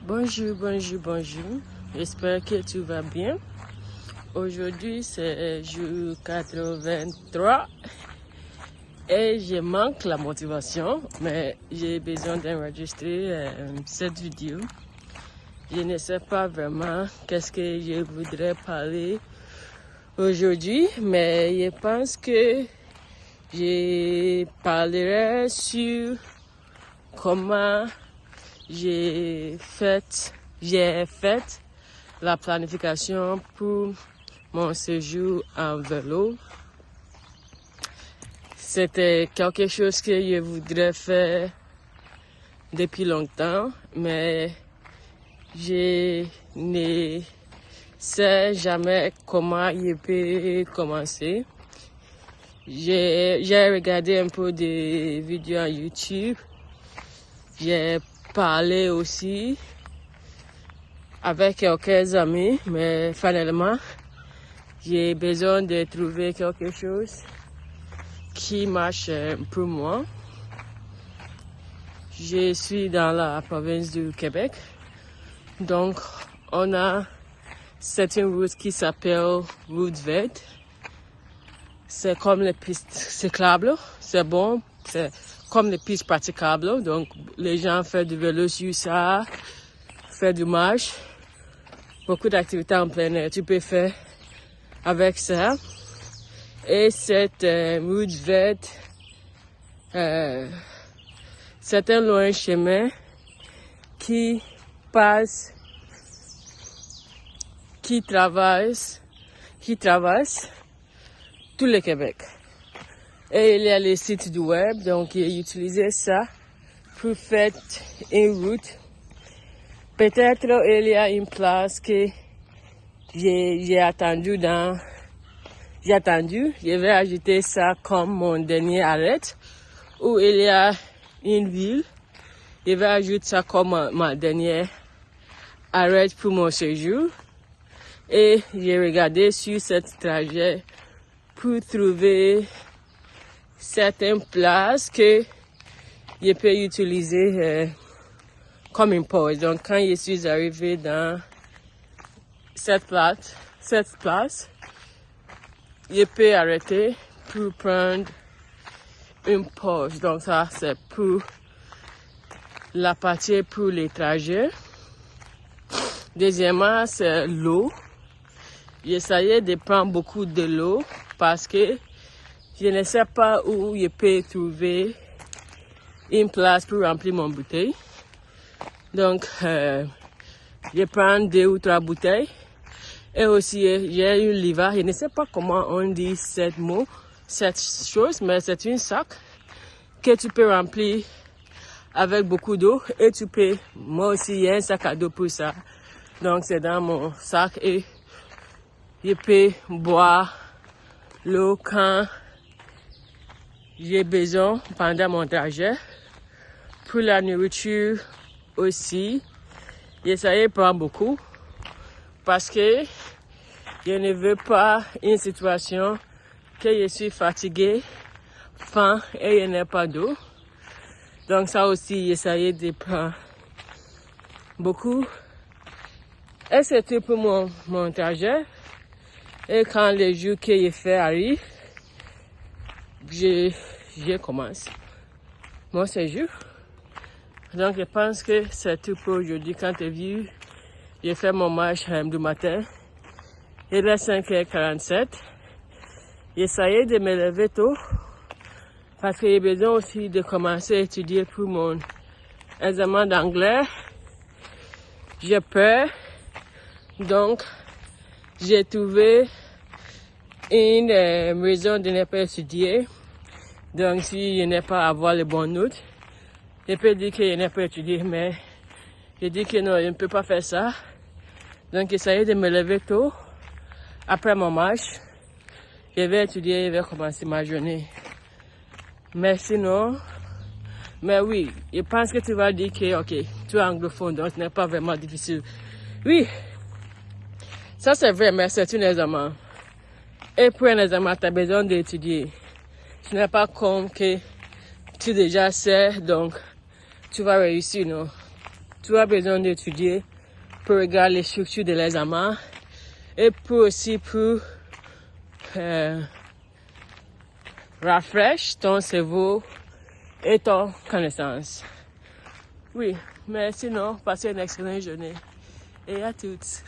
Bonjour, bonjour, bonjour. J'espère que tu vas bien. Aujourd'hui, c'est jour 83 et je manque la motivation, mais j'ai besoin d'enregistrer cette vidéo. Je ne sais pas vraiment qu'est-ce que je voudrais parler aujourd'hui, mais je pense que je parlerai sur comment j'ai fait la planification pour mon séjour en vélo. C'était quelque chose que je voudrais faire depuis longtemps, mais je ne sais jamais comment je peux commencer. J'ai regardé un peu de vidéos à YouTube. J'ai parlé aussi avec quelques amis, mais finalement, j'ai besoin de trouver quelque chose qui marche pour moi. Je suis dans la province du Québec, donc on a certaines routes qui s'appellent route verte. C'est comme les pistes cyclables, c'est bon, c'est comme les pistes praticables, donc les gens font du vélo sur ça, font du marche, beaucoup d'activités en plein air, tu peux faire avec ça. Et cette route verte, c'est un long chemin qui passe, qui traverse tout le Québec. Et il y a les sites du web, donc j'ai utilisé ça pour faire une route. Peut-être il y a une place que j'ai attendu, je vais ajouter ça comme mon dernier arrêt. Ou il y a une ville, je vais ajouter ça comme ma dernière arrêt pour mon séjour. Et j'ai regardé sur ce trajet pour trouver certaines places que je peux utiliser comme une pause. Donc quand je suis arrivé dans cette place, je peux arrêter pour prendre une pause. Donc ça c'est pour la partie pour les trajets. Deuxièmement, c'est l'eau. J'essayais de prendre beaucoup de l'eau parce que je ne sais pas où je peux trouver une place pour remplir mon bouteille. Donc, je prends 2 ou 3 bouteilles. Et aussi, j'ai une liva. Je ne sais pas comment on dit cette chose, mais c'est un sac que tu peux remplir avec beaucoup d'eau. Et tu peux, moi aussi, il y a un sac à dos pour ça. Donc, c'est dans mon sac et je peux boire l'eau quand j'ai besoin pendant mon trajet. Pour la nourriture aussi, j'essaie de prendre beaucoup parce que je ne veux pas une situation que je suis fatigué, faim et je n'ai pas d'eau. Donc ça aussi, j'essaie de prendre beaucoup. Et c'est tout pour mon trajet. Et quand les jours que je fais arrivent, je commence mon séjour. Donc je pense que c'est tout pour aujourd'hui. Quand tu as vu, j'ai fait mon marche du matin. Il est 5h47. J'essayais de me lever tôt parce que j'ai besoin aussi de commencer à étudier pour mon examen d'anglais. J'ai peur. Donc, j'ai trouvé une raison de ne pas étudier. Donc, si je n'ai pas à avoir les bonnes notes, je peux dire que je n'ai pas étudié, mais je dis que non, je ne peux pas faire ça. Donc, j'essaie de me lever tôt. Après mon marche, je vais étudier, je vais commencer ma journée. Mais sinon, mais oui, je pense que tu vas dire que, ok, tu es anglophone, donc ce n'est pas vraiment difficile. Oui, ça c'est vrai, mais c'est un examen. Et pour un examen, tu as besoin d'étudier. Ce n'est pas comme que tu déjà sais, donc tu vas réussir, non? tu as besoin d'étudier pour regarder les structures de les amas et pour rafraîchir ton cerveau et ton connaissance. Oui, mais sinon, passez une excellente journée et à toutes.